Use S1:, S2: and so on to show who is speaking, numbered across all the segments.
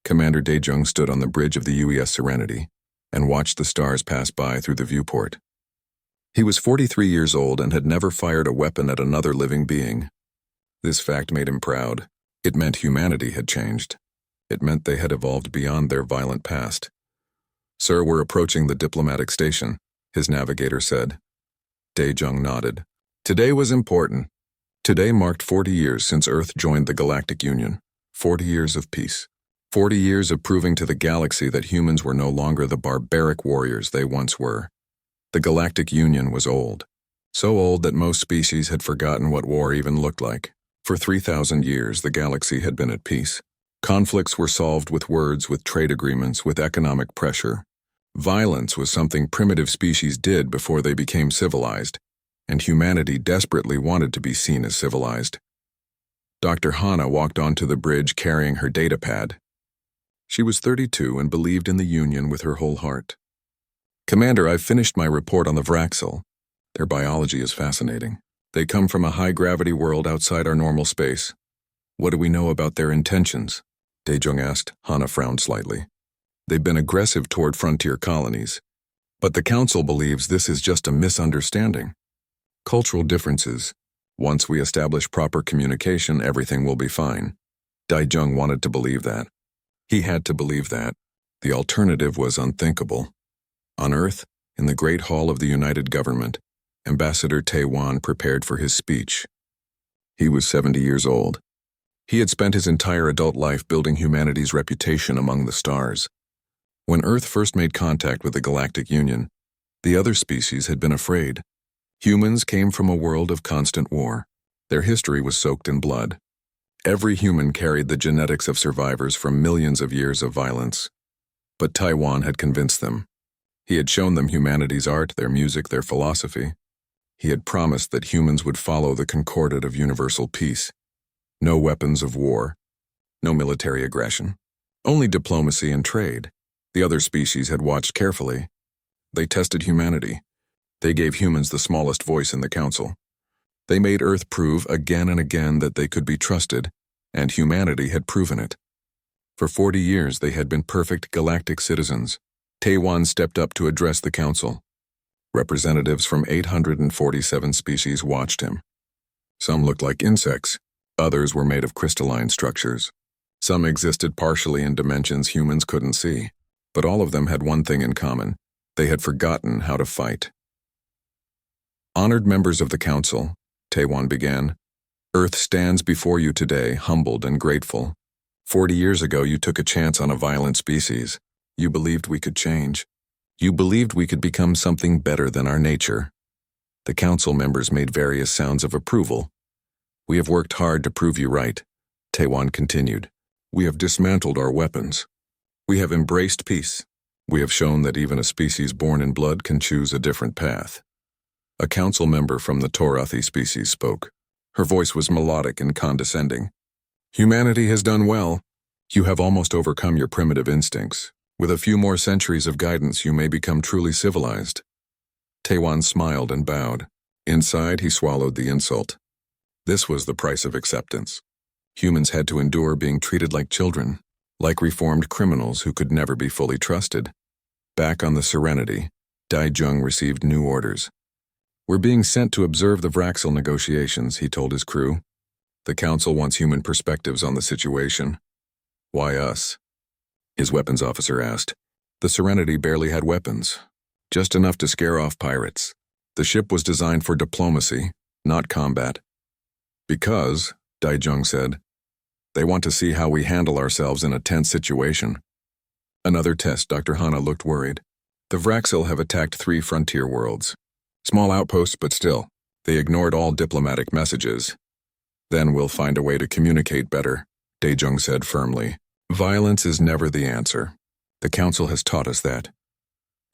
S1: Commander Daejung stood on the bridge of the UES Serenity and watched the stars pass by through the viewport. He was 43 years old and had never fired a weapon at another living being. This fact made him proud. It meant humanity had changed. It meant they had evolved beyond their violent past. "Sir, we're approaching the diplomatic station," his navigator said. Daejung nodded. Today was important. Today marked 40 years since Earth joined the Galactic Union. 40 years of peace. 40 years of proving to the galaxy that humans were no longer the barbaric warriors they once were. The Galactic Union was old. So old that most species had forgotten what war even looked like. For 3,000 years, the galaxy had been at peace. Conflicts were solved with words, with trade agreements, with economic pressure. Violence was something primitive species did before they became civilized, and humanity desperately wanted to be seen as civilized. Dr. Hana walked onto the bridge carrying her datapad. She was 32 and believed in the Union with her whole heart. "Commander, I've finished my report on the Vraxel. Their biology is fascinating. They come from a high-gravity world outside our normal space. What do we know about their intentions?" Daejung asked. Hana frowned slightly. "They've been aggressive toward frontier colonies. But the Council believes this is just a misunderstanding. Cultural differences. Once we establish proper communication, everything will be fine." Daejung wanted to believe that. He had to believe that. The alternative was unthinkable. On Earth, in the Great Hall of the United Government, Ambassador Taewan prepared for his speech. He was 70 years old. He had spent his entire adult life building humanity's reputation among the stars. When Earth first made contact with the Galactic Union, the other species had been afraid. Humans came from a world of constant war. Their history was soaked in blood. Every human carried the genetics of survivors from millions of years of violence. But Taiwan had convinced them. He had shown them humanity's art, their music, their philosophy. He had promised that humans would follow the concordat of universal peace. No weapons of war. No military aggression. Only diplomacy and trade. The other species had watched carefully. They tested humanity. They gave humans the smallest voice in the Council. They made Earth prove again and again that they could be trusted, and humanity had proven it. For 40 years they had been perfect galactic citizens. Taewan stepped up to address the Council. Representatives from 847 species watched him. Some looked like insects. Others were made of crystalline structures. Some existed partially in dimensions humans couldn't see. But all of them had one thing in common. They had forgotten how to fight. "Honored members of the Council," Taewan began, "Earth stands before you today, humbled and grateful. 40 years ago you took a chance on a violent species. You believed we could change. You believed we could become something better than our nature." The Council members made various sounds of approval. "We have worked hard to prove you right," Taewan continued. "We have dismantled our weapons. We have embraced peace. We have shown that even a species born in blood can choose a different path." A Council member from the Torathi species spoke. Her voice was melodic and condescending. "Humanity has done well. You have almost overcome your primitive instincts. With a few more centuries of guidance, you may become truly civilized." Taewan smiled and bowed. Inside, he swallowed the insult. This was the price of acceptance. Humans had to endure being treated like children, like reformed criminals who could never be fully trusted. Back on the Serenity, Daejung received new orders. "We're being sent to observe the Vraxel negotiations," he told his crew. "The Council wants human perspectives on the situation." "Why us?" his weapons officer asked. The Serenity barely had weapons, just enough to scare off pirates. The ship was designed for diplomacy, not combat. "Because," Daejung said, "they want to see how we handle ourselves in a tense situation." Another test. Dr. Hana looked worried. "The Vraxel have attacked 3 frontier worlds. Small outposts, but still. They ignored all diplomatic messages. Then we'll find a way to communicate better," Daejung said firmly. "Violence is never the answer. The Council has taught us that."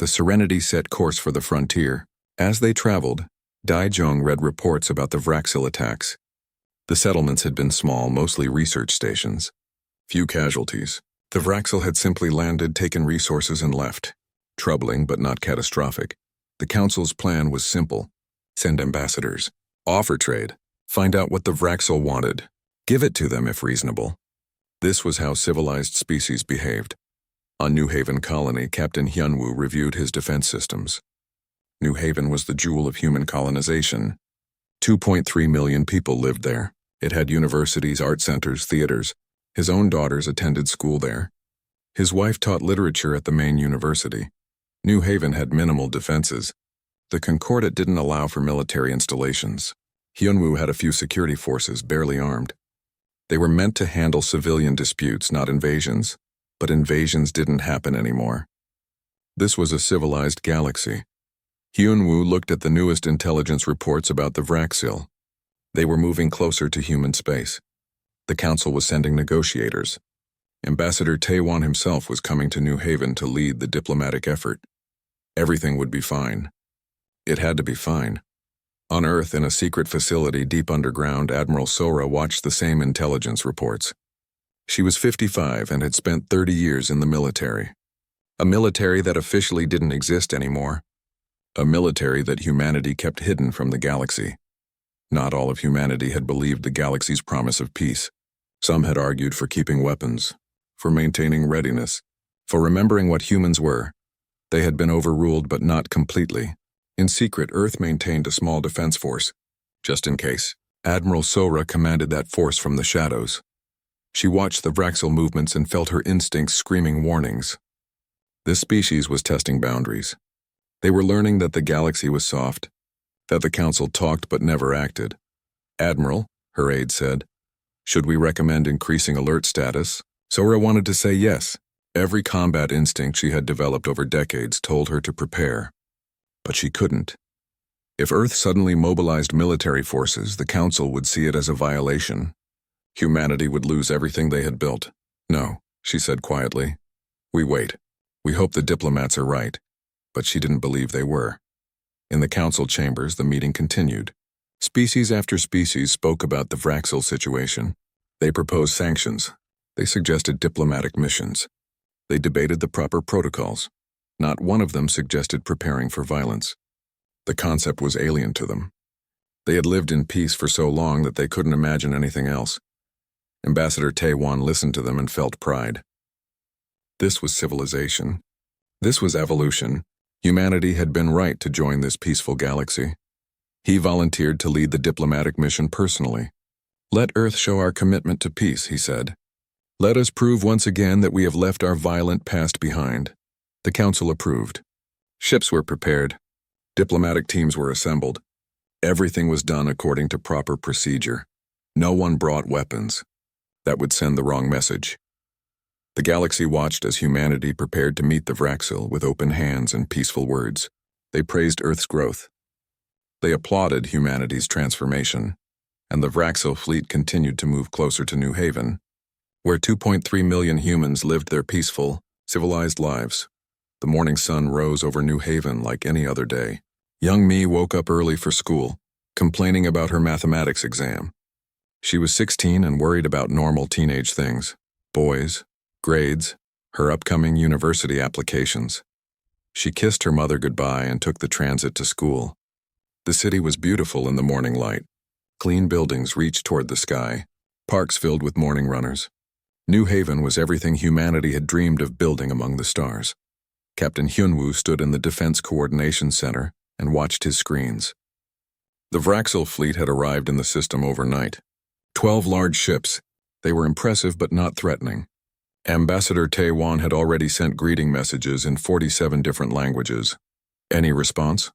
S1: The Serenity set course for the frontier. As they traveled, Daejung read reports about the Vraxel attacks. The settlements had been small, mostly research stations. Few casualties. The Vraxel had simply landed, taken resources, and left. Troubling, but not catastrophic. The Council's plan was simple. Send ambassadors. Offer trade. Find out what the Vraxel wanted. Give it to them if reasonable. This was how civilized species behaved. On New Haven Colony, Captain Hyunwoo reviewed his defense systems. New Haven was the jewel of human colonization. 2.3 million people lived there. It had universities, art centers, theaters. His own daughters attended school there. His wife taught literature at the main university. New Haven had minimal defenses. The Concordat didn't allow for military installations. Hyunwoo had a few security forces, barely armed. They were meant to handle civilian disputes, not invasions. But invasions didn't happen anymore. This was a civilized galaxy. Hyunwoo looked at the newest intelligence reports about the Vraxil. They were moving closer to human space. The Council was sending negotiators. Ambassador Taewon himself was coming to New Haven to lead the diplomatic effort. Everything would be fine. It had to be fine. On Earth, in a secret facility deep underground, Admiral Sora watched the same intelligence reports. She was 55 and had spent 30 years in the military. A military that officially didn't exist anymore. A military that humanity kept hidden from the galaxy. Not all of humanity had believed the galaxy's promise of peace. Some had argued for keeping weapons, for maintaining readiness, for remembering what humans were. They had been overruled, but not completely. In secret, Earth maintained a small defense force, just in case. Admiral Sora commanded that force from the shadows. She watched the Vraxil movements and felt her instincts screaming warnings. This species was testing boundaries. They were learning that the galaxy was soft, that the Council talked but never acted. "Admiral," her aide said, "should we recommend increasing alert status?" Sora wanted to say yes. Every combat instinct she had developed over decades told her to prepare. But she couldn't. If Earth suddenly mobilized military forces, the Council would see it as a violation. Humanity would lose everything they had built. "No," she said quietly. "We wait. We hope the diplomats are right." But she didn't believe they were. In the Council chambers, the meeting continued. Species after species spoke about the Vraxil situation. They proposed sanctions. They suggested diplomatic missions. They debated the proper protocols. Not one of them suggested preparing for violence. The concept was alien to them. They had lived in peace for so long that they couldn't imagine anything else. Ambassador Taewon listened to them and felt pride. This was civilization. This was evolution. Humanity had been right to join this peaceful galaxy. He volunteered to lead the diplomatic mission personally. "Let Earth show our commitment to peace," he said. "Let us prove once again that we have left our violent past behind." The Council approved. Ships were prepared. Diplomatic teams were assembled. Everything was done according to proper procedure. No one brought weapons. That would send the wrong message. The galaxy watched as humanity prepared to meet the Vraxil with open hands and peaceful words. They praised Earth's growth. They applauded humanity's transformation. And the Vraxil fleet continued to move closer to New Haven, where 2.3 million humans lived their peaceful, civilized lives. The morning sun rose over New Haven like any other day. Young Mi woke up early for school, complaining about her mathematics exam. She was 16 and worried about normal teenage things: boys, grades, her upcoming university applications. She kissed her mother goodbye and took the transit to school. The city was beautiful in the morning light. Clean buildings reached toward the sky, parks filled with morning runners. New Haven was everything humanity had dreamed of building among the stars. Captain Hyunwoo stood in the Defense Coordination Center and watched his screens. The Vraxil fleet had arrived in the system overnight. 12 large ships. They were impressive but not threatening. Ambassador Taewon had already sent greeting messages in 47 different languages. "Any response?"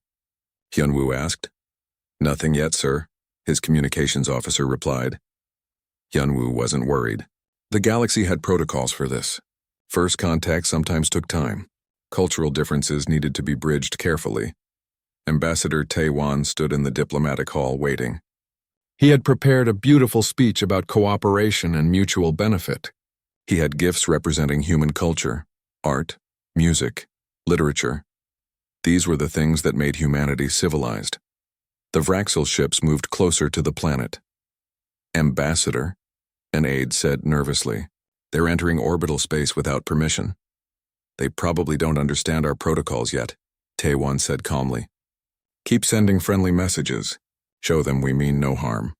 S1: Hyunwoo asked. "Nothing yet, sir," his communications officer replied. Hyunwoo wasn't worried. The galaxy had protocols for this. First contact sometimes took time. Cultural differences needed to be bridged carefully. Ambassador Taewon stood in the diplomatic hall waiting. He had prepared a beautiful speech about cooperation and mutual benefit. He had gifts representing human culture, art, music, literature. These were the things that made humanity civilized. The Vraxil ships moved closer to the planet. "Ambassador," an aide said nervously, "they're entering orbital space without permission." "They probably don't understand our protocols yet," Taewon said calmly. "Keep sending friendly messages. Show them we mean no harm."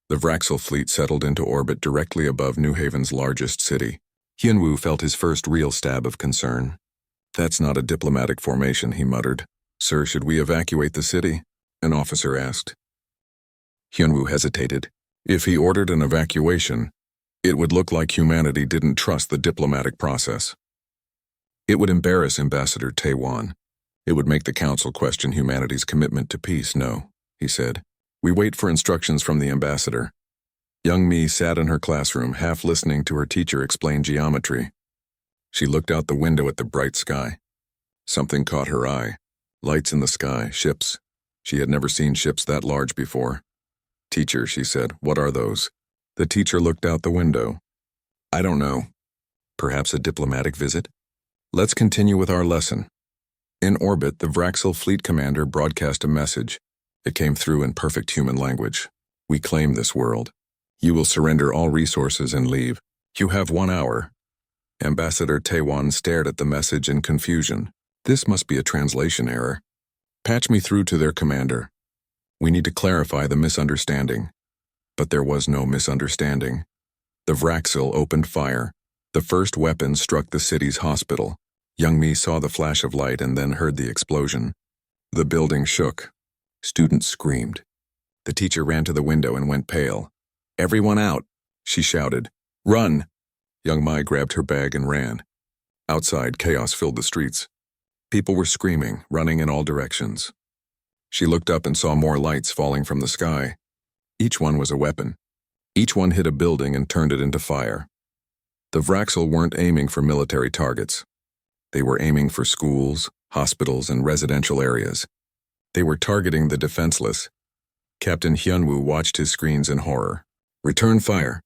S1: The Vraxel fleet settled into orbit directly above New Haven's largest city. Hyunwoo felt his first real stab of concern. "That's not a diplomatic formation," he muttered. "Sir, should we evacuate the city?" an officer asked. Hyunwoo hesitated. If he ordered an evacuation, it would look like humanity didn't trust the diplomatic process. It would embarrass Ambassador Taewon. It would make the Council question humanity's commitment to peace. "No," he said. "We wait for instructions from the ambassador." Young Mi sat in her classroom, half listening to her teacher explain geometry. She looked out the window at the bright sky. Something caught her eye. Lights in the sky, ships. She had never seen ships that large before. "Teacher," she said, "what are those?" The teacher looked out the window. "I don't know. Perhaps a diplomatic visit? Let's continue with our lesson." In orbit, the Vraxel fleet commander broadcast a message. It came through in perfect human language. "We claim this world. You will surrender all resources and leave. You have 1 hour." Ambassador Taewon stared at the message in confusion. This must be a translation error. "Patch me through to their commander. We need to clarify the misunderstanding." But there was no misunderstanding. The Vraxel opened fire. The first weapon struck the city's hospital. Young Mi saw the flash of light and then heard the explosion. The building shook. Students screamed. The teacher ran to the window and went pale. "Everyone out," she shouted. "Run!" Young Mi grabbed her bag and ran. Outside, chaos filled the streets. People were screaming, running in all directions. She looked up and saw more lights falling from the sky. Each one was a weapon. Each one hit a building and turned it into fire. The Vraxel weren't aiming for military targets. They were aiming for schools, hospitals, and residential areas. They were targeting the defenseless. Captain Hyunwoo watched his screens in horror. "Return fire,"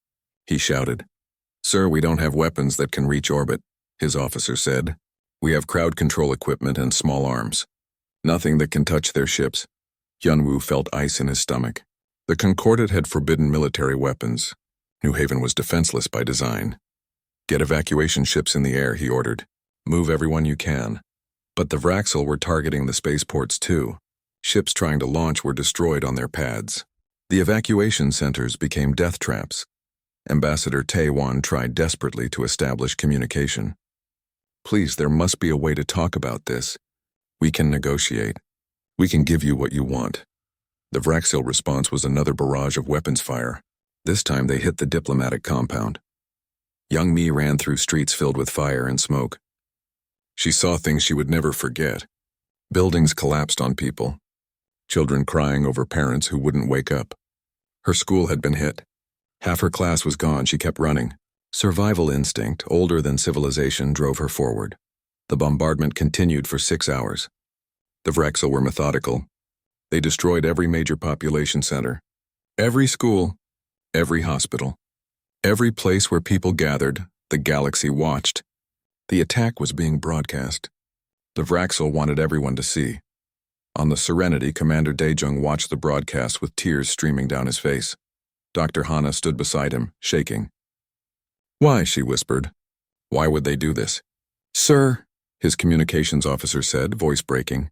S1: he shouted. "Sir, we don't have weapons that can reach orbit," his officer said. "We have crowd control equipment and small arms. Nothing that can touch their ships." Hyunwoo felt ice in his stomach. The Concordat had forbidden military weapons. New Haven was defenseless by design. "Get evacuation ships in the air," he ordered. "Move everyone you can." But the Vraxel were targeting the spaceports too. Ships trying to launch were destroyed on their pads. The evacuation centers became death traps. Ambassador Taewon tried desperately to establish communication. "Please, there must be a way to talk about this. We can negotiate. We can give you what you want." The Vraxel response was another barrage of weapons fire. This time they hit the diplomatic compound. Young Mi ran through streets filled with fire and smoke. She saw things she would never forget. Buildings collapsed on people. Children crying over parents who wouldn't wake up. Her school had been hit. Half her class was gone. She kept running. Survival instinct, older than civilization, drove her forward. The bombardment continued for 6 hours. The Vraxel were methodical. They destroyed every major population center, every school, every hospital, every place where people gathered. The galaxy watched. The attack was being broadcast. The Vraxel wanted everyone to see. On the Serenity, Commander Daejung watched the broadcast with tears streaming down his face. Dr. Hana stood beside him, shaking. "Why?" she whispered. "Why would they do this?" "Sir," his communications officer said, voice breaking.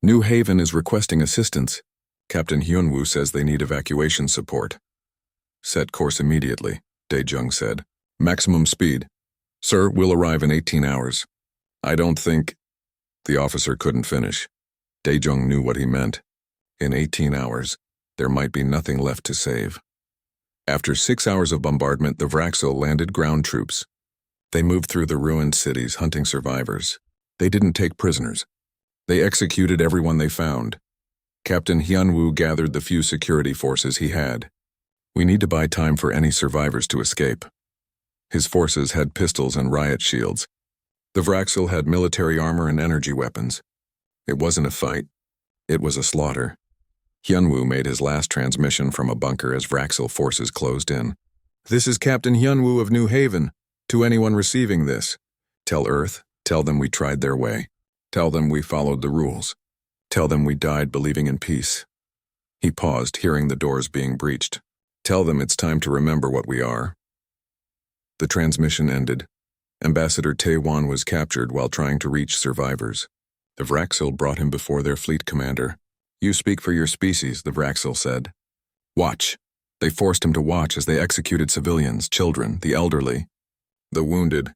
S1: "New Haven is requesting assistance. Captain Hyunwoo says they need evacuation support." "Set course immediately," Daejung said. "Maximum speed." "Sir, we'll arrive in 18 hours. I don't think—" The officer couldn't finish. Daejung knew what he meant. In 18 hours, there might be nothing left to save. After 6 hours of bombardment, the Vraxel landed ground troops. They moved through the ruined cities, hunting survivors. They didn't take prisoners. They executed everyone they found. Captain Hyunwoo gathered the few security forces he had. "We need to buy time for any survivors to escape." His forces had pistols and riot shields. The Vraxel had military armor and energy weapons. It wasn't a fight. It was a slaughter. Hyunwoo made his last transmission from a bunker as Vraxel forces closed in. "This is Captain Hyunwoo of New Haven. To anyone receiving this, tell Earth, tell them we tried their way. Tell them we followed the rules. Tell them we died believing in peace." He paused, hearing the doors being breached. "Tell them it's time to remember what we are." The transmission ended. Ambassador Taewon was captured while trying to reach survivors. The Vraxel brought him before their fleet commander. "You speak for your species," the Vraxel said. "Watch." They forced him to watch as they executed civilians, children, the elderly, the wounded.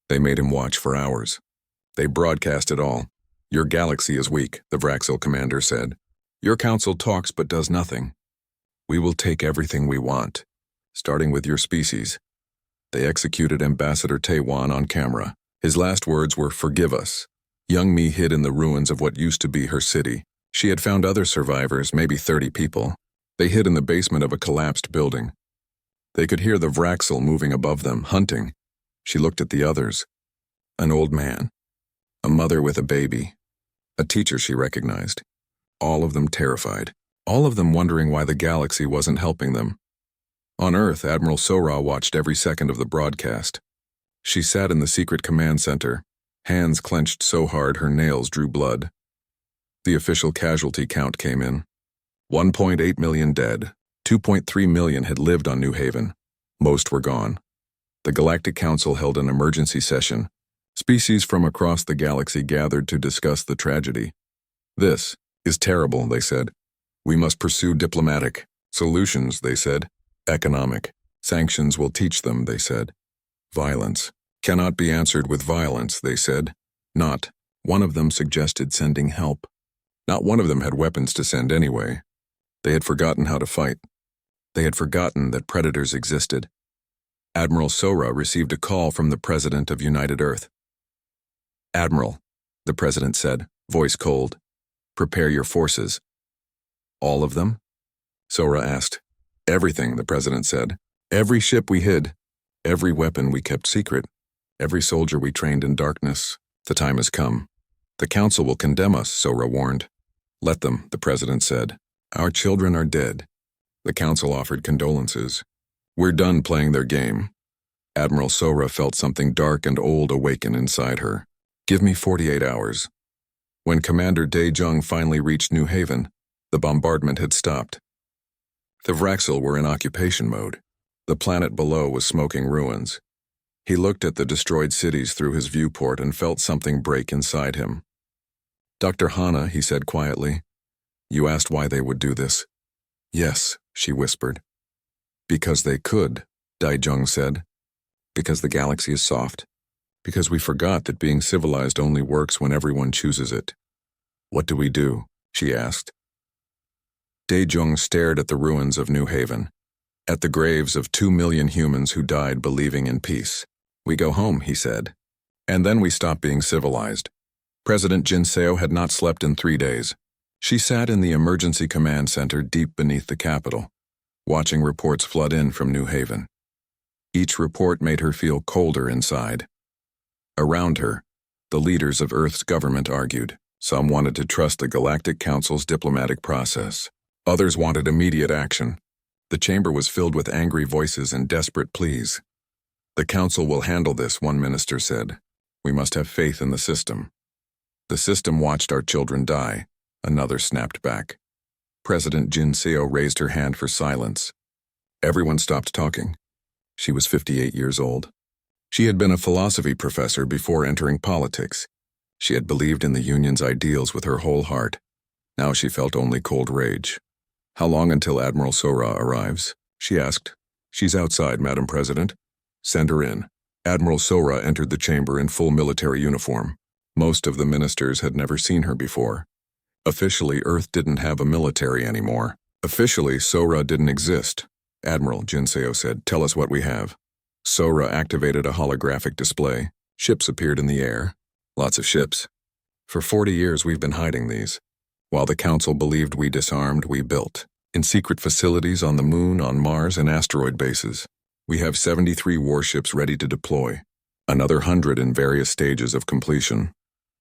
S1: They made him watch for hours. They broadcast it all. Your galaxy is weak, the Vraxil commander said. Your council talks but does nothing. We will take everything we want, starting with your species. They executed Ambassador Taiwan on camera. His last words were, "Forgive us." Young Mi hid in the ruins of what used to be her city. She had found other survivors, maybe 30 people. They hid in the basement of a collapsed building. They could hear the Vraxil moving above them, hunting. She looked at the others. An old man. A mother with a baby. A teacher she recognized. All of them terrified. All of them wondering why the galaxy wasn't helping them. On Earth, Admiral Sora watched every second of the broadcast. She sat in the secret command center, hands clenched so hard her nails drew blood. The official casualty count came in. 1.8 million dead. 2.3 million had lived on New Haven. Most were gone. The Galactic Council held an emergency session. Species from across the galaxy gathered to discuss the tragedy. This is terrible, they said. We must pursue diplomatic solutions, they said. Economic sanctions will teach them, they said. Violence cannot be answered with violence, they said. Not one of them suggested sending help. Not one of them had weapons to send anyway. They had forgotten how to fight. They had forgotten that predators existed. Admiral Sora received a call from the President of United Earth. Admiral, the President said, voice cold, prepare your forces. All of them? Sora asked. Everything, the President said. Every ship we hid. Every weapon we kept secret. Every soldier we trained in darkness. The time has come. The Council will condemn us, Sora warned. Let them, the President said. Our children are dead. The Council offered condolences. We're done playing their game. Admiral Sora felt something dark and old awaken inside her. Give me 48 hours. When Commander Dae-Jung finally reached New Haven, the bombardment had stopped. The Vraxil were in occupation mode. The planet below was smoking ruins. He looked at the destroyed cities through his viewport and felt something break inside him. Dr. Hana, he said quietly, you asked why they would do this. Yes, she whispered. Because they could, Dae-Jung said. Because the galaxy is soft. Because we forgot that being civilized only works when everyone chooses it. What do we do? She asked. Dae-Jung stared at the ruins of New Haven, at the graves of 2 million humans who died believing in peace. We go home, he said. And then we stop being civilized. President Jinseo had not slept in 3 days. She sat in the emergency command center deep beneath the capital, watching reports flood in from New Haven. Each report made her feel colder inside. Around her, the leaders of Earth's government argued. Some wanted to trust the Galactic Council's diplomatic process. Others wanted immediate action. The chamber was filled with angry voices and desperate pleas. The Council will handle this, one minister said. We must have faith in the system. The system watched our children die, another snapped back. President Jinseo raised her hand for silence. Everyone stopped talking. She was 58 years old. She had been a philosophy professor before entering politics. She had believed in the Union's ideals with her whole heart. Now she felt only cold rage. How long until Admiral Sora arrives? She asked. She's outside, Madam President. Send her in. Admiral Sora entered the chamber in full military uniform. Most of the ministers had never seen her before. Officially, Earth didn't have a military anymore. Officially, Sora didn't exist. Admiral, Jinseo said, tell us what we have. Sora activated a holographic display. Ships appeared in the air. Lots of ships. For 40 years we've been hiding these. While the Council believed we disarmed, we built. In secret facilities on the Moon, on Mars, and asteroid bases. We have 73 warships ready to deploy. Another 100 in various stages of completion.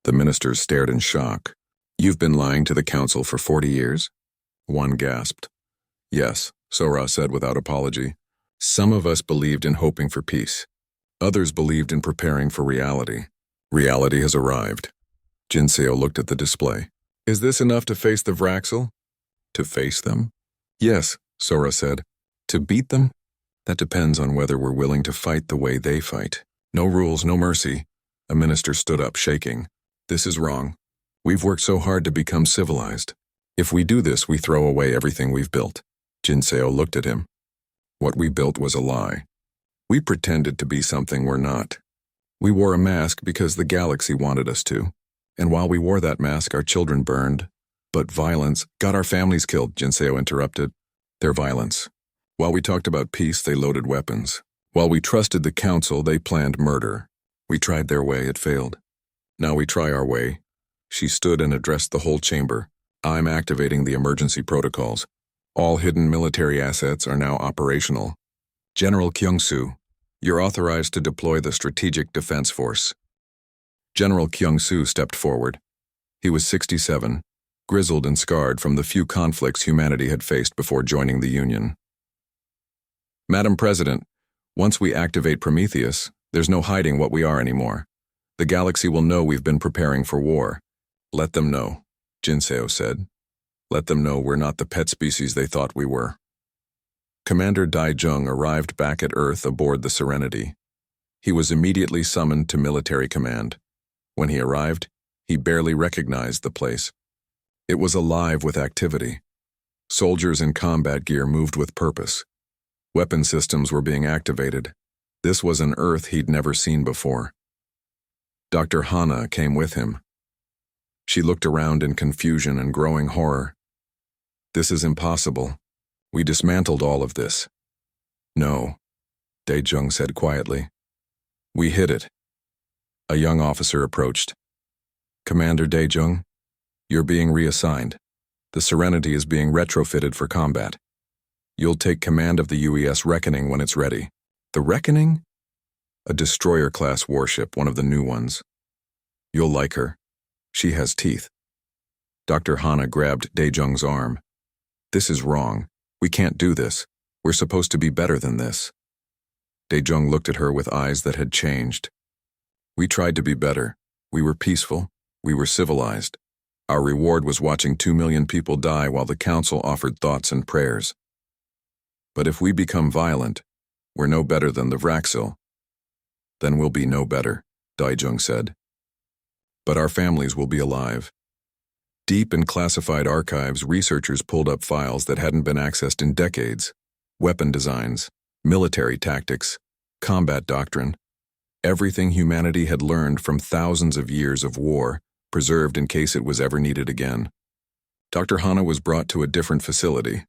S1: The ministers stared in shock. You've been lying to the Council for 40 years? One gasped. Yes, Sora said without apology. Some of us believed in hoping for peace. Others believed in preparing for reality. Reality has arrived. Jinseo looked at the display. Is this enough to face the Vraxil? To face them? Yes, Sora said. To beat them? That depends on whether we're willing to fight the way they fight. No rules, no mercy. A minister stood up, shaking. This is wrong. We've worked so hard to become civilized. If we do this, we throw away everything we've built. Jinseo looked at him. What we built was a lie. We pretended to be something we're not. We wore a mask because the galaxy wanted us to. And while we wore that mask, our children burned. But violence got our families killed, Jinseo interrupted. Their violence. While we talked about peace, they loaded weapons. While we trusted the council, they planned murder. We tried their way, it failed. Now we try our way. She stood and addressed the whole chamber. I'm activating the emergency protocols. All hidden military assets are now operational. General Kyung-soo, you're authorized to deploy the Strategic Defense Force. General Kyung-soo stepped forward. He was 67, grizzled and scarred from the few conflicts humanity had faced before joining the Union. Madam President, once we activate Prometheus, there's no hiding what we are anymore. The galaxy will know we've been preparing for war. Let them know, Jinseo said. Let them know we're not the pet species they thought we were. Commander Daijung arrived back at Earth aboard the Serenity. He was immediately summoned to military command. When he arrived, he barely recognized the place. It was alive with activity. Soldiers in combat gear moved with purpose. Weapon systems were being activated. This was an Earth he'd never seen before. Dr. Hana came with him. She looked around in confusion and growing horror. This is impossible. We dismantled all of this. No, Daejung said quietly. We hid it. A young officer approached. Commander Daejung, you're being reassigned. The Serenity is being retrofitted for combat. You'll take command of the UES Reckoning when it's ready. The Reckoning? A destroyer-class warship, one of the new ones. You'll like her. She has teeth. Dr. Hana grabbed Daejung's arm. This is wrong. We can't do this. We're supposed to be better than this. Daejung looked at her with eyes that had changed. We tried to be better. We were peaceful. We were civilized. Our reward was watching 2 million people die while the council offered thoughts and prayers. But if we become violent, we're no better than the Vraxil. Then we'll be no better, Daejung said. But our families will be alive. Deep in classified archives, researchers pulled up files that hadn't been accessed in decades. Weapon designs, military tactics, combat doctrine. Everything humanity had learned from thousands of years of war, preserved in case it was ever needed again. Dr. Hana was brought to a different facility.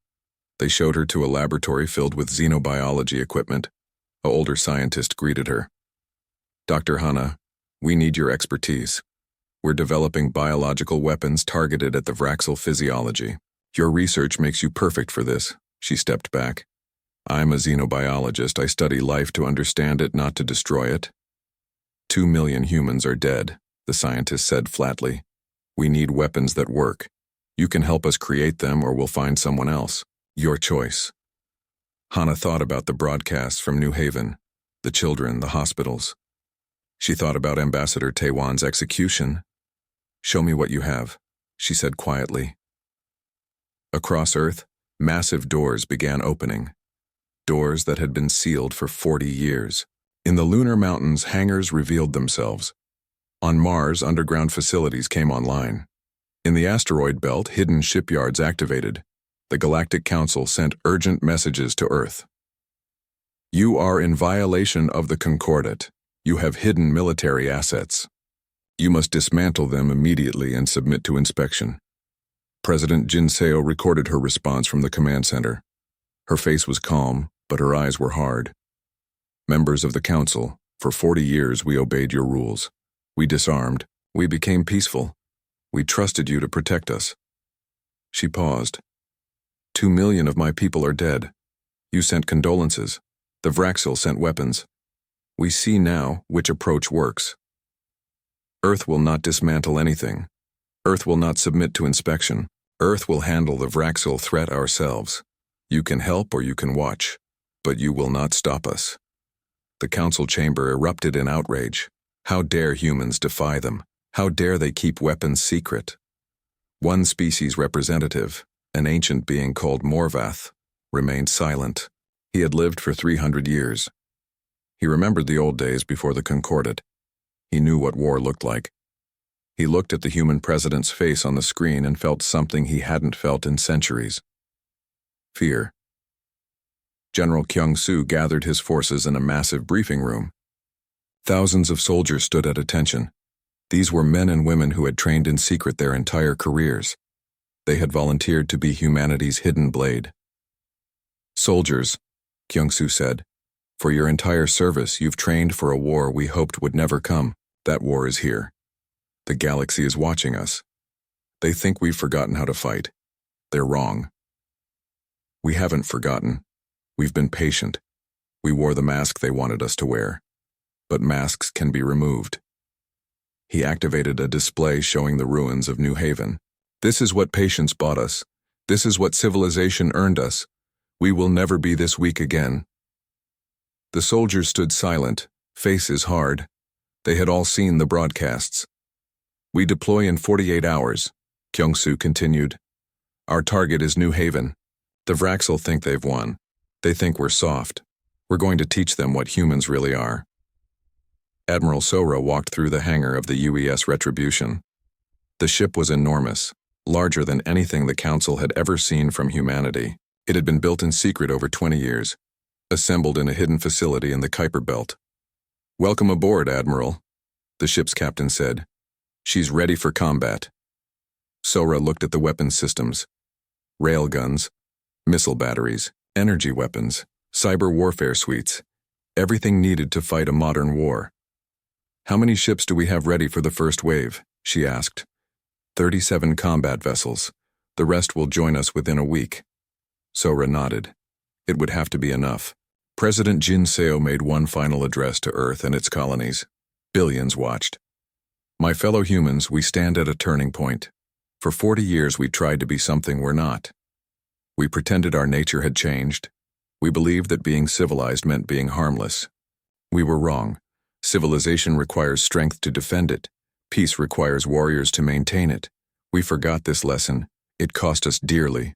S1: They showed her to a laboratory filled with xenobiology equipment. An older scientist greeted her. Dr. Hana, we need your expertise. We're developing biological weapons targeted at the Vraxil physiology. Your research makes you perfect for this. She stepped back. I'm a xenobiologist. I study life to understand it, not to destroy it. 2 million humans are dead, the scientist said flatly. We need weapons that work. You can help us create them or we'll find someone else. Your choice. Hana thought about the broadcasts from New Haven, the children, the hospitals. She thought about Ambassador Taewan's execution. Show me what you have, she said quietly. Across Earth, massive doors began opening. Doors that had been sealed for 40 years. In the lunar mountains, hangars revealed themselves. On Mars, underground facilities came online. In the asteroid belt, hidden shipyards activated. The Galactic Council sent urgent messages to Earth. You are in violation of the Concordat. You have hidden military assets. You must dismantle them immediately and submit to inspection. President Jinseo recorded her response from the command center. Her face was calm, but her eyes were hard. Members of the Council, for 40 years we obeyed your rules. We disarmed. We became peaceful. We trusted you to protect us. She paused. 2 million of my people are dead. You sent condolences. The Vraxil sent weapons. We see now which approach works. Earth will not dismantle anything. Earth will not submit to inspection. Earth will handle the Vraxil threat ourselves. You can help or you can watch, but you will not stop us. The council chamber erupted in outrage. How dare humans defy them? How dare they keep weapons secret? One species representative, an ancient being called Morvath, remained silent. He had lived for 300 years. He remembered the old days before the Concordat. He knew what war looked like. He looked at the human president's face on the screen and felt something he hadn't felt in centuries. Fear. General Kyung-soo gathered his forces in a massive briefing room. Thousands of soldiers stood at attention. These were men and women who had trained in secret their entire careers. They had volunteered to be humanity's hidden blade. "Soldiers," Kyung-soo said, "for your entire service, you've trained for a war we hoped would never come. That war is here. The galaxy is watching us. They think we've forgotten how to fight. They're wrong. We haven't forgotten. We've been patient. We wore the mask they wanted us to wear. But masks can be removed." He activated a display showing the ruins of New Haven. "This is what patience bought us. This is what civilization earned us. We will never be this weak again." The soldiers stood silent, faces hard. They had all seen the broadcasts. "We deploy in 48 hours, Kyung-soo continued. "Our target is New Haven. The Vraxel think they've won. They think we're soft. We're going to teach them what humans really are." Admiral Sora walked through the hangar of the UES Retribution. The ship was enormous, larger than anything the Council had ever seen from humanity. It had been built in secret over 20 years, assembled in a hidden facility in the Kuiper Belt. "Welcome aboard, Admiral," the ship's captain said. "She's ready for combat." Sora looked at the weapons systems. Railguns, missile batteries, energy weapons, cyber warfare suites, everything needed to fight a modern war. "How many ships do we have ready for the first wave?" she asked. 37 combat vessels. The rest will join us within a week." Sora nodded. It would have to be enough. President Jin Seo made one final address to Earth and its colonies. Billions watched. "My fellow humans, we stand at a turning point. For 40 years we tried to be something we're not. We pretended our nature had changed. We believed that being civilized meant being harmless. We were wrong. Civilization requires strength to defend it. Peace requires warriors to maintain it. We forgot this lesson. It cost us dearly.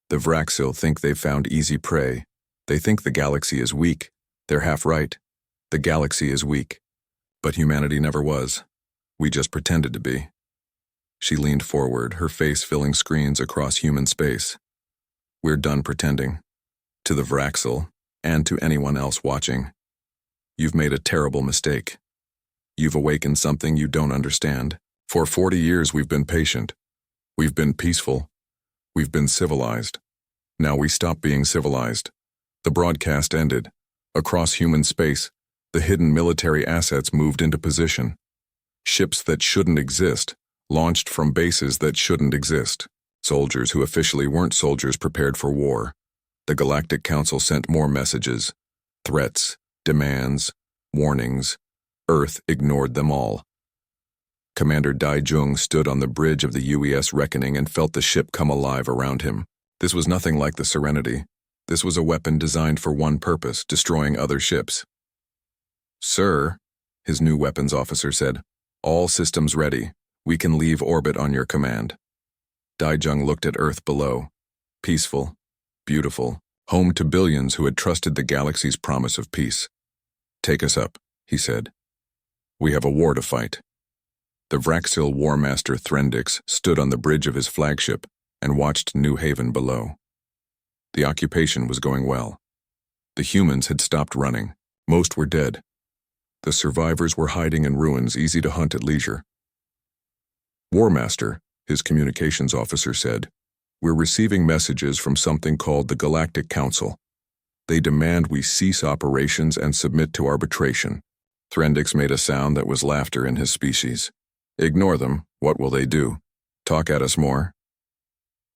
S1: The Vraxil think they've found easy prey. They think the galaxy is weak. They're half right. The galaxy is weak. But humanity never was. We just pretended to be." She leaned forward, her face filling screens across human space. "We're done pretending. To the Vraxil, and to anyone else watching. You've made a terrible mistake. You've awakened something you don't understand. For 40 years we've been patient. We've been peaceful. We've been civilized. Now we stop being civilized." The broadcast ended. Across human space, the hidden military assets moved into position. Ships that shouldn't exist, launched from bases that shouldn't exist. Soldiers who officially weren't soldiers prepared for war. The Galactic Council sent more messages. Threats, demands, warnings. Earth ignored them all. Commander Dai-jung stood on the bridge of the UES Reckoning and felt the ship come alive around him. This was nothing like the Serenity. This was a weapon designed for one purpose, destroying other ships. "Sir," his new weapons officer said, "all systems ready. We can leave orbit on your command." Dai-jung looked at Earth below. Peaceful, beautiful, home to billions who had trusted the galaxy's promise of peace. "Take us up," he said. "We have a war to fight." The Vraxil War Master Threndix stood on the bridge of his flagship and watched New Haven below. The occupation was going well. The humans had stopped running. Most were dead. The survivors were hiding in ruins easy to hunt at leisure. "War Master," his communications officer said, "we're receiving messages from something called the Galactic Council. They demand we cease operations and submit to arbitration." Threndix made a sound that was laughter in his species. "Ignore them. What will they do? Talk at us more?"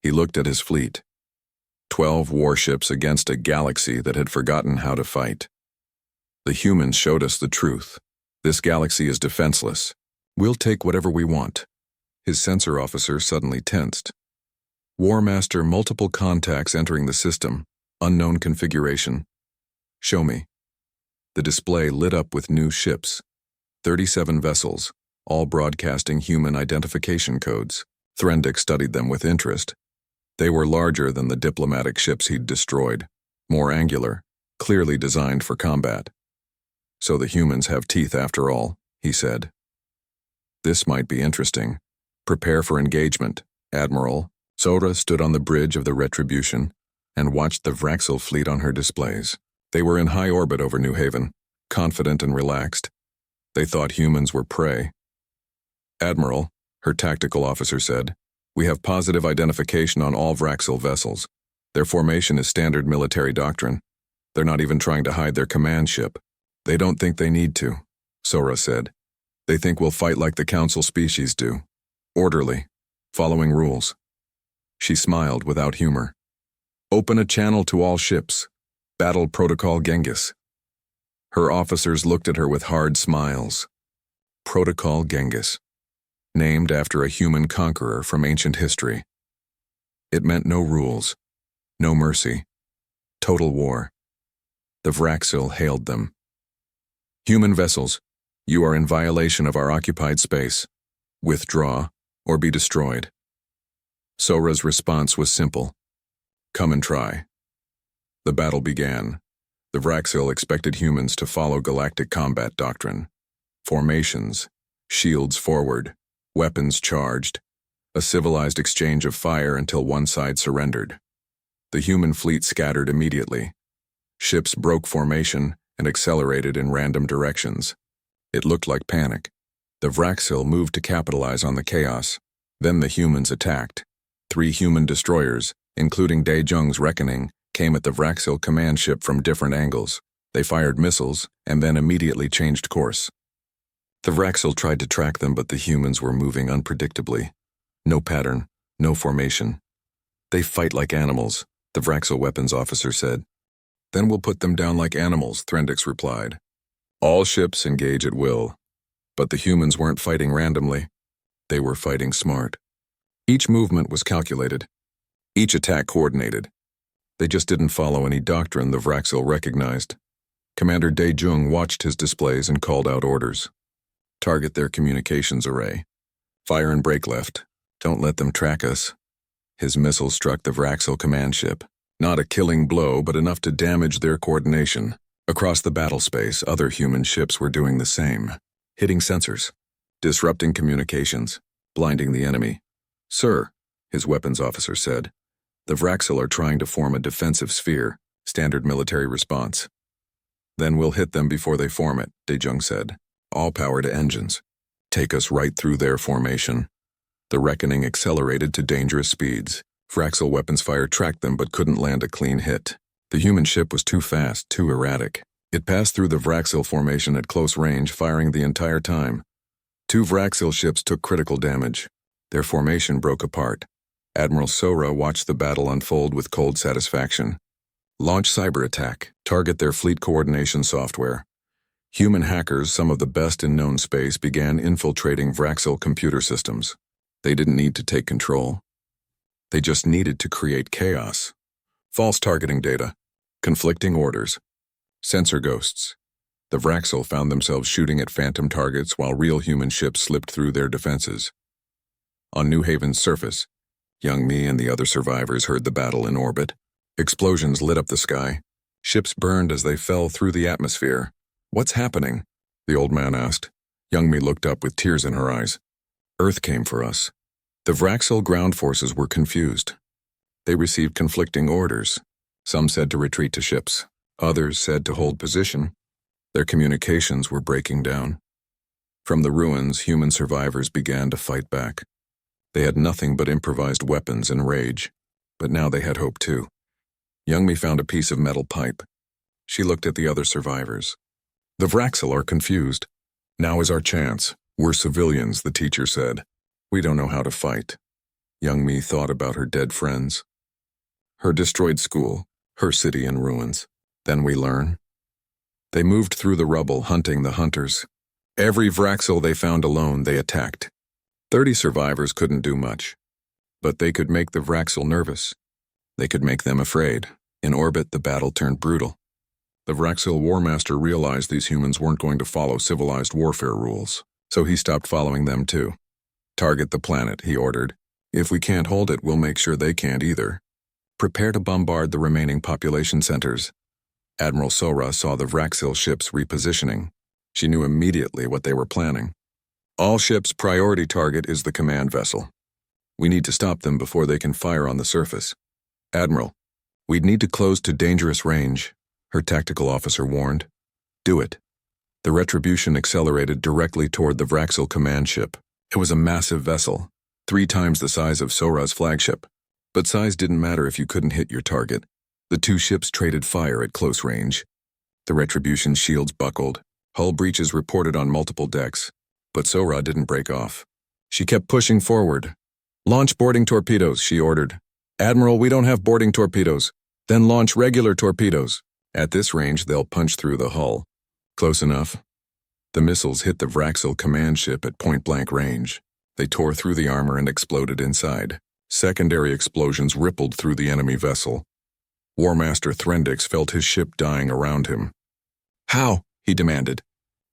S1: He looked at his fleet. 12 warships against a galaxy that had forgotten how to fight. "The humans showed us the truth. This galaxy is defenseless. We'll take whatever we want." His sensor officer suddenly tensed. "War Master, multiple contacts entering the system. Unknown configuration." "Show me." The display lit up with new ships. 37 vessels, all broadcasting human identification codes. Threndix studied them with interest. They were larger than the diplomatic ships he'd destroyed, more angular, clearly designed for combat. "So the humans have teeth after all," he said. "This might be interesting. Prepare for engagement, Admiral." Sora stood on the bridge of the Retribution. and watched the Vraxil fleet on her displays. They were in high orbit over New Haven, confident and relaxed. They thought humans were prey. "Admiral," her tactical officer said, "we have positive identification on all Vraxil vessels. Their formation is standard military doctrine. They're not even trying to hide their command ship. They don't think they need to," Sora said. "They think we'll fight like the Council species do. Orderly, following rules." She smiled without humor. "Open a channel to all ships. Battle Protocol Genghis." Her officers looked at her with hard smiles. Protocol Genghis, named after a human conqueror from ancient history. It meant no rules, no mercy, total war. The Vraxil hailed them. "Human vessels, you are in violation of our occupied space. Withdraw or be destroyed." Sora's response was simple. "Come and try." The battle began. The Vraxil expected humans to follow galactic combat doctrine. Formations, shields forward, weapons charged, a civilized exchange of fire until one side surrendered. The human fleet scattered immediately. Ships broke formation and accelerated in random directions. It looked like panic. The Vraxil moved to capitalize on the chaos. Then the humans attacked. 3 human destroyers, including Daejung's Reckoning, came at the Vraxil command ship from different angles. They fired missiles and then immediately changed course. The Vraxil tried to track them, but the humans were moving unpredictably. No pattern, no formation. "They fight like animals," the Vraxil weapons officer said. "Then we'll put them down like animals," Threndix replied. "All ships engage at will." But the humans weren't fighting randomly. They were fighting smart. Each movement was calculated. Each attack coordinated. They just didn't follow any doctrine the Vraxil recognized. Commander Daejung watched his displays and called out orders. "Target their communications array. Fire and break left. Don't let them track us." His missile struck the Vraxil command ship. Not a killing blow, but enough to damage their coordination. Across the battle space, other human ships were doing the same. Hitting sensors, disrupting communications, blinding the enemy. "Sir," his weapons officer said, "the Vraxil are trying to form a defensive sphere, standard military response." "Then we'll hit them before they form it," Daejung said. "All power to engines. Take us right through their formation." The Reckoning accelerated to dangerous speeds. Vraxil weapons fire tracked them but couldn't land a clean hit. The human ship was too fast, too erratic. It passed through the Vraxil formation at close range, firing the entire time. 2 Vraxil ships took critical damage. Their formation broke apart. Admiral Sora watched the battle unfold with cold satisfaction. Launch cyber attack. Target their fleet coordination software. Human hackers, some of the best in known space, began infiltrating Vraxil computer systems. They didn't need to take control. They just needed to create chaos. False targeting data. Conflicting orders. Sensor ghosts. The Vraxil found themselves shooting at phantom targets while real human ships slipped through their defenses. On New Haven's surface, Young Me and the other survivors heard the battle in orbit. Explosions lit up the sky. Ships burned as they fell through the atmosphere. "What's happening?" the old man asked. Young Me looked up with tears in her eyes. "Earth came for us." The Vraxil ground forces were confused. They received conflicting orders. Some said to retreat to ships. Others said to hold position. Their communications were breaking down. From the ruins, human survivors began to fight back. They had nothing but improvised weapons and rage, but now they had hope too. Young Me found a piece of metal pipe. She looked at the other survivors. "The Vraxil are confused. Now is our chance. We're civilians," the teacher said. "We don't know how to fight." Young Me thought about her dead friends. Her destroyed school, her city in ruins. Then we learn. They moved through the rubble, hunting the hunters. Every Vraxil they found alone, they attacked. 30 survivors couldn't do much. But they could make the Vraxil nervous. They could make them afraid. In orbit, the battle turned brutal. The Vraxil War Master realized these humans weren't going to follow civilized warfare rules, so he stopped following them too. "Target the planet," he ordered. "If we can't hold it, we'll make sure they can't either. Prepare to bombard the remaining population centers." Admiral Sora saw the Vraxil ships repositioning. She knew immediately what they were planning. "All ships' priority target is the command vessel. We need to stop them before they can fire on the surface. Admiral, We'd need to close to dangerous range, her tactical officer warned. Do it. The Retribution accelerated directly toward the Vraxil command ship. It was a massive vessel, 3 times the size of Sora's flagship. But size didn't matter if you couldn't hit your target. The 2 ships traded fire at close range. The Retribution's shields buckled. Hull breaches reported on multiple decks. But Sora didn't break off. She kept pushing forward. Launch boarding torpedoes, she ordered. Admiral, we don't have boarding torpedoes. Then launch regular torpedoes. At this range, they'll punch through the hull. Close enough. The missiles hit the Vraxil command ship at point-blank range. They tore through the armor and exploded inside. Secondary explosions rippled through the enemy vessel. War Master Threndix felt his ship dying around him. How? He demanded.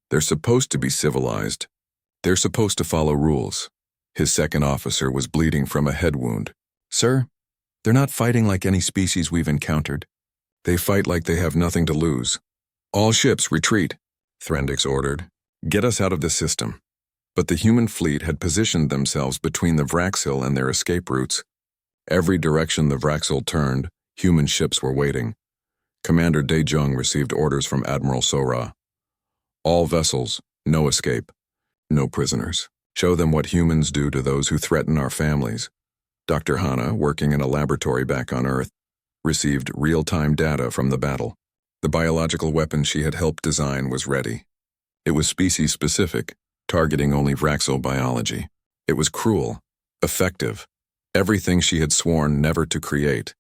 S1: They're supposed to be civilized. They're supposed to follow rules. His second officer was bleeding from a head wound. Sir, they're not fighting like any species we've encountered. They fight like they have nothing to lose. All ships retreat, Threndix ordered. Get us out of this system. But the human fleet had positioned themselves between the Vraxil and their escape routes. Every direction the Vraxil turned, human ships were waiting. Commander Daejung received orders from Admiral Sora. All vessels, no escape, no prisoners. Show them what humans do to those who threaten our families. Dr. Hana, working in a laboratory back on Earth, received real-time data from the battle. The biological weapon she had helped design was ready. It was species-specific, targeting only Vraxil biology. It was cruel, effective, everything she had sworn never to create.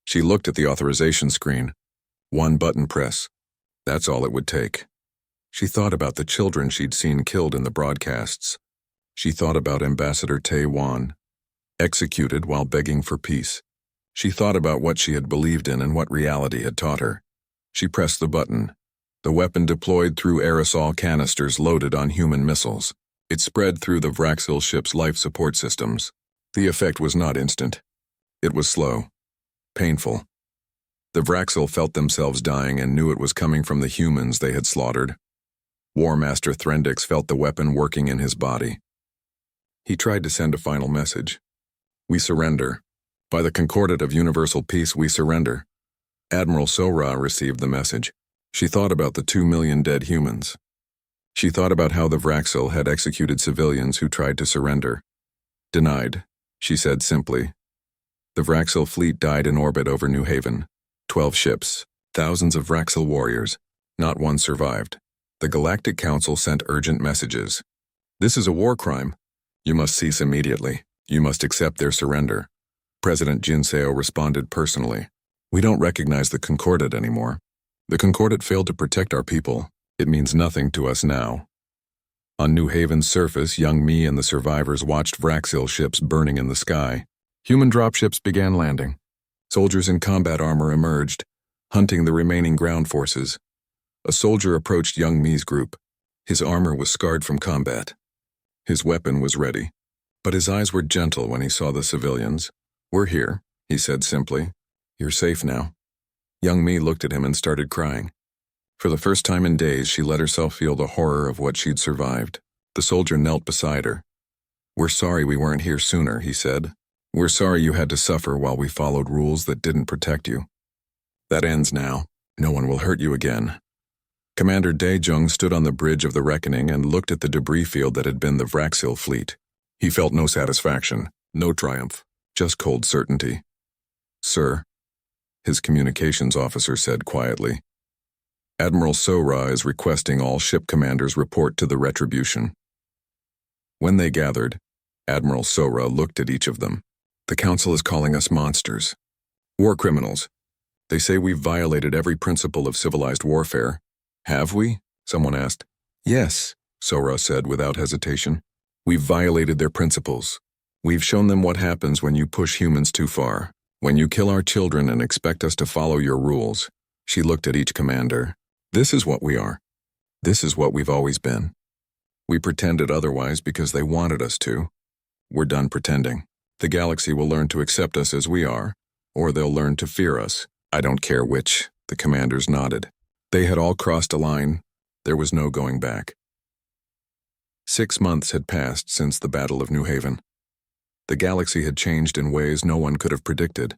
S1: She looked at the authorization screen. 1 button press. That's all it would take. She thought about the children she'd seen killed in the broadcasts. She thought about Ambassador Tae Wan, executed while begging for peace. She thought about what she had believed in and what reality had taught her. She pressed the button. The weapon deployed through aerosol canisters loaded on human missiles. It spread through the Vraxil ship's life support systems. The effect was not instant. It was slow, painful. The Vraxil felt themselves dying and knew it was coming from the humans they had slaughtered. War Master Threndix felt the weapon working in his body. He tried to send a final message. We surrender. By the Concordat of Universal Peace, we surrender. Admiral Sora received the message. She thought about the 2 million dead humans. She thought about how the Vraxil had executed civilians who tried to surrender. Denied, she said simply. The Vraxil fleet died in orbit over New Haven. 12 ships, thousands of Vraxil warriors. Not one survived. The Galactic Council sent urgent messages. This is a war crime. You must cease immediately. You must accept their surrender. President Jinseo responded personally. We don't recognize the Concordat anymore. The Concordat failed to protect our people. It means nothing to us now. On New Haven's surface, young Mi and the survivors watched Vraxil ships burning in the sky. Human dropships began landing. Soldiers in combat armor emerged, hunting the remaining ground forces. A soldier approached young Mi's group. His armor was scarred from combat. His weapon was ready. But his eyes were gentle when he saw the civilians. We're here, he said simply. You're safe now. Young Mi looked at him and started crying. For the first time in days, she let herself feel the horror of what she'd survived. The soldier knelt beside her. We're sorry we weren't here sooner, he said. We're sorry you had to suffer while we followed rules that didn't protect you. That ends now. No one will hurt you again. Commander Daejung stood on the bridge of the Reckoning and looked at the debris field that had been the Vraxil fleet. He felt no satisfaction, no triumph, just cold certainty. Sir, his communications officer said quietly, Admiral Sora is requesting all ship commanders report to the Retribution. When they gathered, Admiral Sora looked at each of them. The Council is calling us monsters. War criminals. They say we've violated every principle of civilized warfare. Have we? Someone asked. Yes, Sora said without hesitation. We've violated their principles. We've shown them what happens when you push humans too far. When you kill our children and expect us to follow your rules. She looked at each commander. This is what we are. This is what we've always been. We pretended otherwise because they wanted us to. We're done pretending. The galaxy will learn to accept us as we are, or they'll learn to fear us. I don't care which, the commanders nodded. They had all crossed a line. There was no going back. 6 months had passed since the Battle of New Haven. The galaxy had changed in ways no one could have predicted.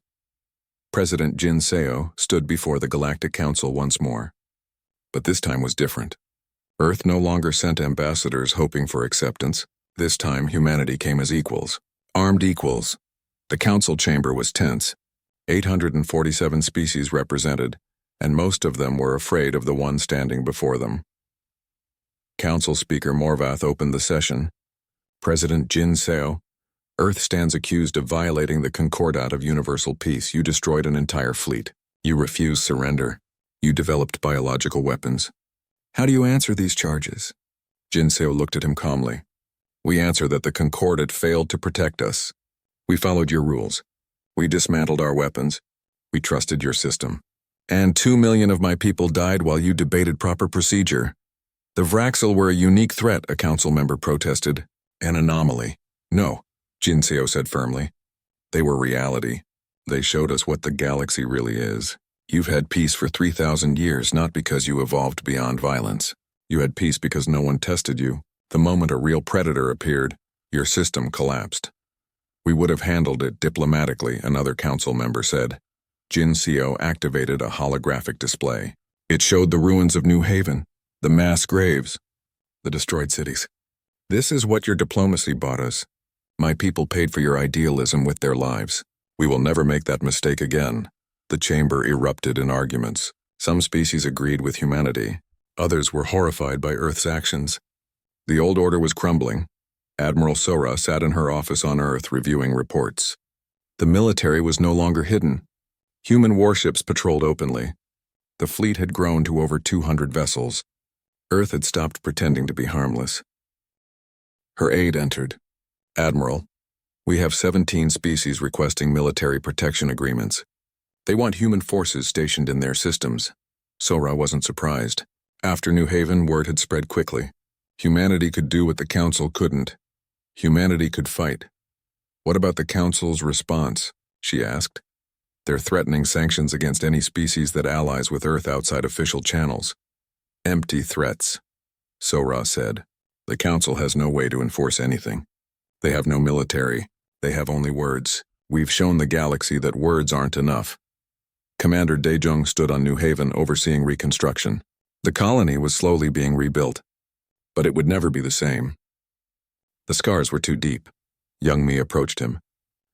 S1: President Jin Seo stood before the Galactic Council once more. But this time was different. Earth no longer sent ambassadors hoping for acceptance. This time humanity came as equals. Armed equals. The council chamber was tense. 847 species represented, and most of them were afraid of the one standing before them. Council Speaker Morvath opened the session. President Jin Seo, Earth stands accused of violating the Concordat of Universal Peace. You destroyed an entire fleet. You refused surrender. You developed biological weapons. How do you answer these charges? Jin Seo looked at him calmly. We answer that the Concordat failed to protect us. We followed your rules. We dismantled our weapons. We trusted your system. And 2 million of my people died while you debated proper procedure. The Vraxel were a unique threat, a council member protested. An anomaly. No, Jin Seo said firmly. They were reality. They showed us what the galaxy really is. You've had peace for 3,000 years, not because you evolved beyond violence. You had peace because no one tested you. The moment a real predator appeared, your system collapsed. We would have handled it diplomatically, another council member said. Jin Seo activated a holographic display. It showed the ruins of New Haven, the mass graves, the destroyed cities. This is what your diplomacy bought us. My people paid for your idealism with their lives. We will never make that mistake again. The chamber erupted in arguments. Some species agreed with humanity. Others were horrified by Earth's actions. The old order was crumbling. Admiral Sora sat in her office on Earth reviewing reports. The military was no longer hidden. Human warships patrolled openly. The fleet had grown to over 200 vessels. Earth had stopped pretending to be harmless. Her aide entered. Admiral, we have 17 species requesting military protection agreements. They want human forces stationed in their systems. Sora wasn't surprised. After New Haven, word had spread quickly. Humanity could do what the Council couldn't. Humanity could fight. What about the Council's response? She asked. They're threatening sanctions against any species that allies with Earth outside official channels. Empty threats, Sora said. The Council has no way to enforce anything. They have no military. They have only words. We've shown the galaxy that words aren't enough. Commander Daejong stood on New Haven overseeing reconstruction. The colony was slowly being rebuilt, but it would never be the same. The scars were too deep. Young Mi approached him.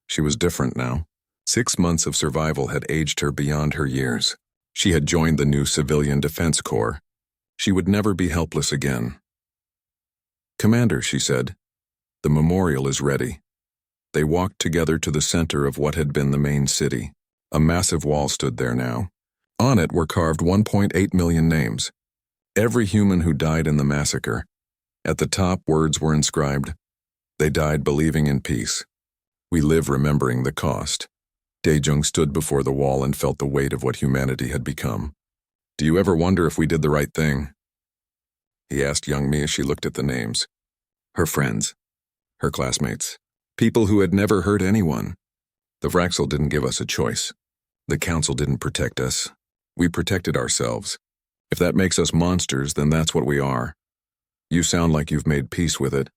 S1: She was different now. 6 months of survival had aged her beyond her years. She had joined the new Civilian Defense Corps. She would never be helpless again. Commander, she said, the memorial is ready. They walked together to the center of what had been the main city. A massive wall stood there now. On it were carved 1.8 million names. Every human who died in the massacre. At the top, words were inscribed. They died believing in peace. We live remembering the cost. Daejong stood before the wall and felt the weight of what humanity had become. Do you ever wonder if we did the right thing? He asked Young Mi as she looked at the names. Her friends. Her classmates. People who had never hurt anyone. The Vraxel didn't give us a choice. The Council didn't protect us. We protected ourselves. If that makes us monsters, then that's what we are. You sound like you've made peace with it.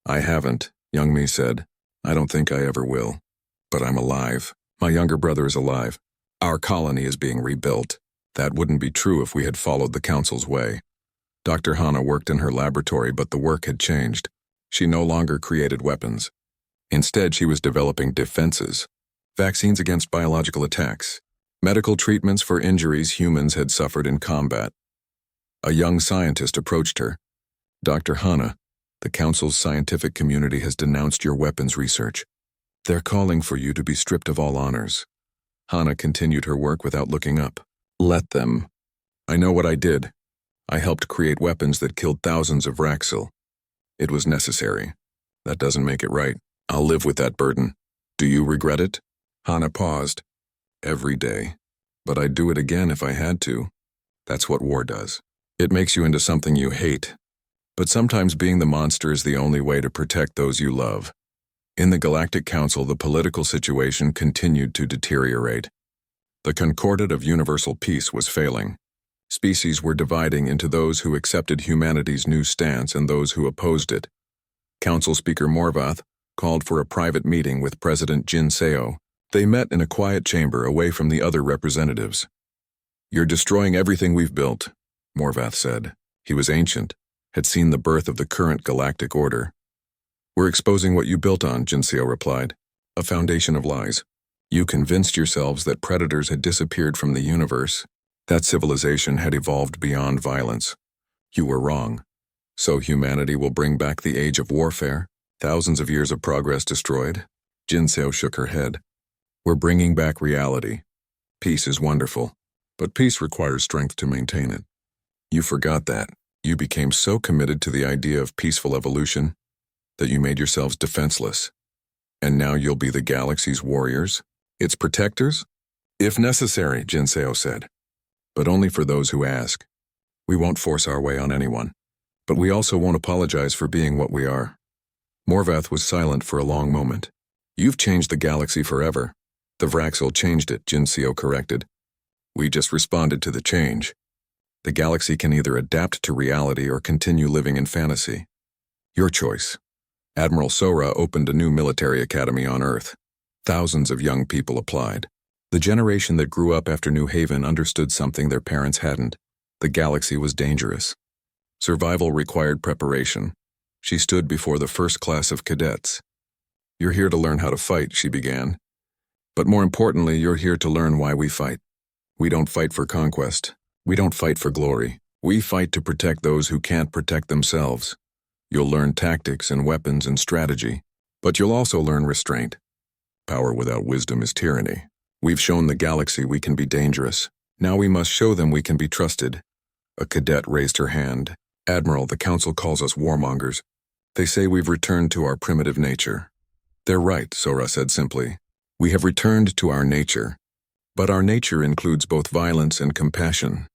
S1: I haven't, Young Mi said. I don't think I ever will. But I'm alive. My younger brother is alive. Our colony is being rebuilt. That wouldn't be true if we had followed the Council's way. Dr. Hana worked in her laboratory, but the work had changed. She no longer created weapons. Instead, she was developing defenses. Vaccines against biological attacks. Medical treatments for injuries humans had suffered in combat. A young scientist approached her. Dr. Hana, the Council's scientific community has denounced your weapons research. They're calling for you to be stripped of all honors. Hana continued her work without looking up. Let them. I know what I did. I helped create weapons that killed thousands of Vraxel. It was necessary. That doesn't make it right. I'll live with that burden. Do you regret it? Hana paused. Every day. But I'd do it again if I had to. That's what war does. It makes you into something you hate. But sometimes being the monster is the only way to protect those you love. In the Galactic Council, the political situation continued to deteriorate. The Concordat of Universal Peace was failing. Species were dividing into those who accepted humanity's new stance and those who opposed it. Council Speaker Morvath called for a private meeting with President Jin Seo. They met in a quiet chamber away from the other representatives. "You're destroying everything we've built," Morvath said. He was ancient, had seen the birth of the current galactic order. "We're exposing what you built on," Jinseo replied. "A foundation of lies. You convinced yourselves that predators had disappeared from the universe, that civilization had evolved beyond violence. You were wrong. So humanity will bring back the age of warfare, thousands of years of progress destroyed?" Jinseo shook her head. "We're bringing back reality. Peace is wonderful, but peace requires strength to maintain it. You forgot that. You became so committed to the idea of peaceful evolution that you made yourselves defenseless. And now you'll be the galaxy's warriors, its protectors?" "If necessary," Jinseo said. "But only for those who ask. We won't force our way on anyone. But we also won't apologize for being what we are." Morvath was silent for a long moment. "You've changed the galaxy forever." "The Vraxel changed it," Jinseo corrected. "We just responded to the change. The galaxy can either adapt to reality or continue living in fantasy. Your choice." Admiral Sora opened a new military academy on Earth. Thousands of young people applied. The generation that grew up after New Haven understood something their parents hadn't. The galaxy was dangerous. Survival required preparation. She stood before the first class of cadets. "You're here to learn how to fight," she began. "But more importantly, you're here to learn why we fight. We don't fight for conquest. We don't fight for glory. We fight to protect those who can't protect themselves. You'll learn tactics and weapons and strategy, but you'll also learn restraint. Power without wisdom is tyranny. We've shown the galaxy we can be dangerous. Now we must show them we can be trusted." A cadet raised her hand. "Admiral, the Council calls us warmongers. They say we've returned to our primitive nature." "They're right," Sora said simply. "We have returned to our nature. But our nature includes both violence and compassion,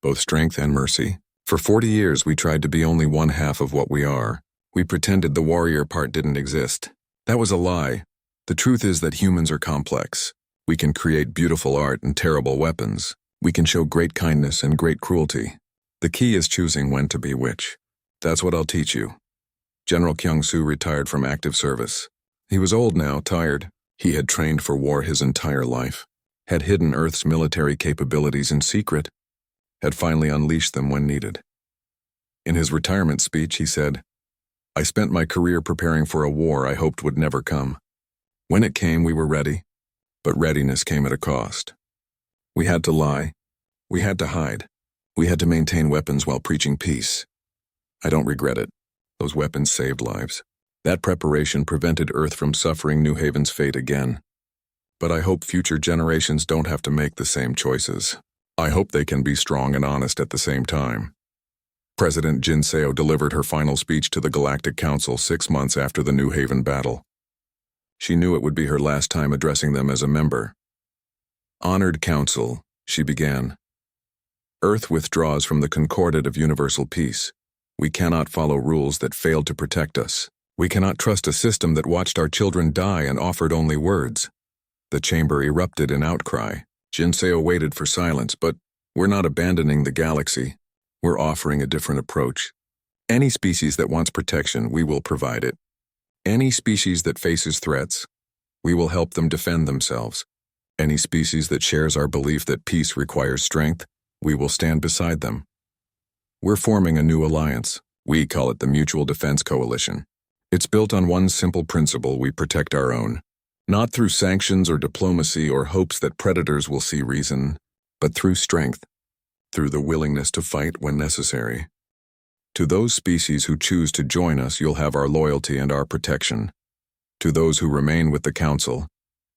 S1: both strength and mercy. For 40 years we tried to be only one half of what we are. We pretended the warrior part didn't exist. That was a lie. The truth is that humans are complex. We can create beautiful art and terrible weapons. We can show great kindness and great cruelty. The key is choosing when to be which. That's what I'll teach you." General Kyung-soo retired from active service. He was old now, tired. He had trained for war his entire life, had hidden Earth's military capabilities in secret, had finally unleashed them when needed. In his retirement speech, he said, "I spent my career preparing for a war I hoped would never come. When it came, we were ready, but readiness came at a cost. We had to lie. We had to hide. We had to maintain weapons while preaching peace. I don't regret it. Those weapons saved lives. That preparation prevented Earth from suffering New Haven's fate again. But I hope future generations don't have to make the same choices. I hope they can be strong and honest at the same time." President Jinseo delivered her final speech to the Galactic Council 6 months after the New Haven battle. She knew it would be her last time addressing them as a member. "Honored Council," she began. "Earth withdraws from the Concordat of Universal Peace. We cannot follow rules that failed to protect us. We cannot trust a system that watched our children die and offered only words." The chamber erupted in outcry. Jinseo waited for silence, but "We're not abandoning the galaxy. We're offering a different approach. Any species that wants protection, we will provide it. Any species that faces threats, we will help them defend themselves. Any species that shares our belief that peace requires strength, we will stand beside them. We're forming a new alliance. We call it the Mutual Defense Coalition. It's built on one simple principle: we protect our own. Not through sanctions or diplomacy or hopes that predators will see reason, but through strength, through the willingness to fight when necessary. To those species who choose to join us, you'll have our loyalty and our protection. To those who remain with the Council,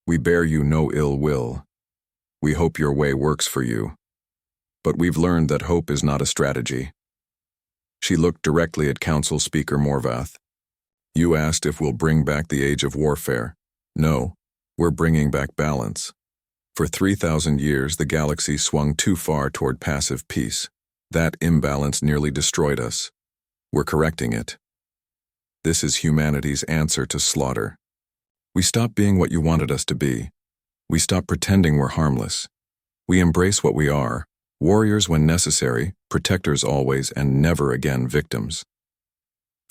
S1: we bear you no ill will. We hope your way works for you. But we've learned that hope is not a strategy." She looked directly at Council Speaker Morvath. "You asked if we'll bring back the age of warfare. No, we're bringing back balance. For 3,000 years, the galaxy swung too far toward passive peace. That imbalance nearly destroyed us. We're correcting it. This is humanity's answer to slaughter. We stop being what you wanted us to be. We stop pretending we're harmless. We embrace what we are, warriors when necessary, protectors always, and never again victims."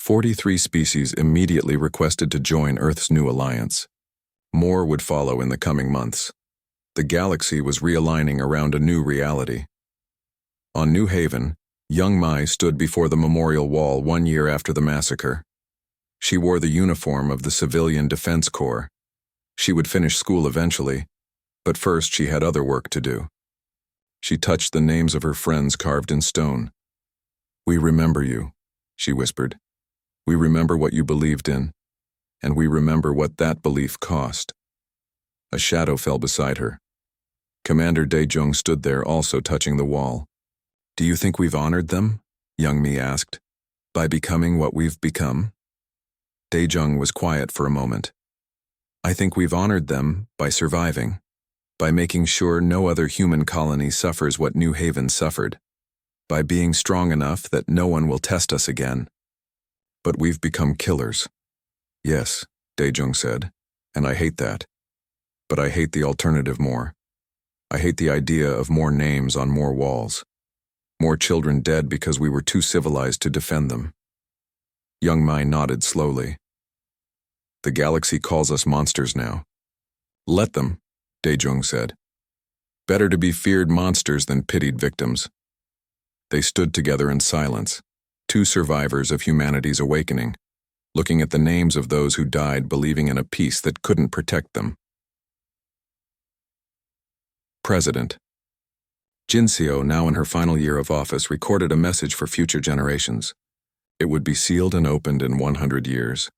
S1: 43 species immediately requested to join Earth's new alliance. More would follow in the coming months. The galaxy was realigning around a new reality. On New Haven, young Mai stood before the memorial wall 1 year after the massacre. She wore the uniform of the Civilian Defense Corps. She would finish school eventually, but first she had other work to do. She touched the names of her friends carved in stone. "We remember you," she whispered. "We remember what you believed in, and we remember what that belief cost." A shadow fell beside her. Commander Daejung stood there, also touching the wall. "Do you think we've honored them?" young Mi asked. "By becoming what we've become?" Daejung was quiet for a moment. "I think we've honored them by surviving, by making sure no other human colony suffers what New Haven suffered, by being strong enough that no one will test us again. But we've become killers." "Yes," Daejung said, "and I hate that. But I hate the alternative more. I hate the idea of more names on more walls. More children dead because we were too civilized to defend them." Young Mai nodded slowly. "The galaxy calls us monsters now." "Let them," Daejung said. "Better to be feared monsters than pitied victims." They stood together in silence, two survivors of humanity's awakening, looking at the names of those who died believing in a peace that couldn't protect them. President Jinseo, now in her final year of office, recorded a message for future generations. It would be sealed and opened in 100 years.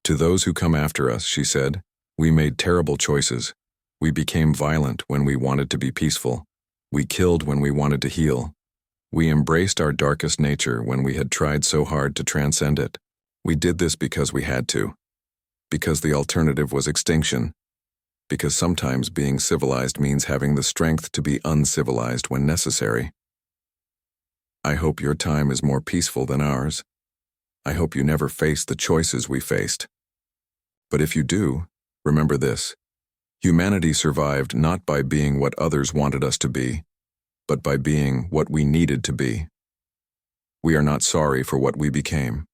S1: "To those who come after us," she said, "we made terrible choices. We became violent when we wanted to be peaceful. We killed when we wanted to heal. We embraced our darkest nature when we had tried so hard to transcend it. We did this because we had to. Because the alternative was extinction. Because sometimes being civilized means having the strength to be uncivilized when necessary. I hope your time is more peaceful than ours. I hope you never face the choices we faced. But if you do, remember this. Humanity survived not by being what others wanted us to be, but by being what we needed to be. We are not sorry for what we became.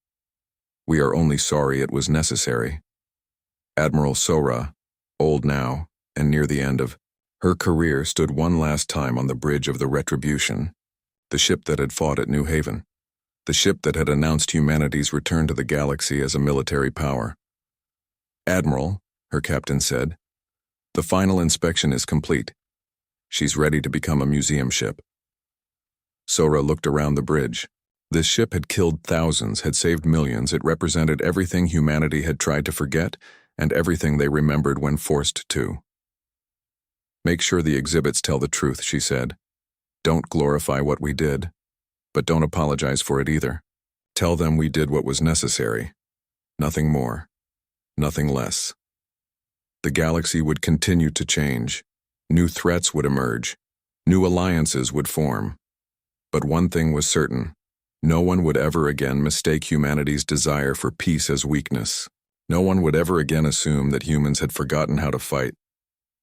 S1: We are only sorry it was necessary." Admiral Sora, old now and near the end of her career, stood one last time on the bridge of the Retribution, the ship that had fought at New Haven, the ship that had announced humanity's return to the galaxy as a military power. "Admiral," her captain said, "the final inspection is complete. She's ready to become a museum ship." Sora looked around the bridge. This ship had killed thousands, had saved millions. It represented everything humanity had tried to forget and everything they remembered when forced to. "Make sure the exhibits tell the truth," she said. "Don't glorify what we did, but don't apologize for it either. Tell them we did what was necessary. Nothing more, nothing less." The galaxy would continue to change. New threats would emerge. New alliances would form. But one thing was certain. No one would ever again mistake humanity's desire for peace as weakness. No one would ever again assume that humans had forgotten how to fight.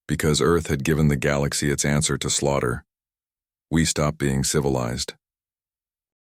S1: Because Earth had given the galaxy its answer to slaughter, we stopped being civilized.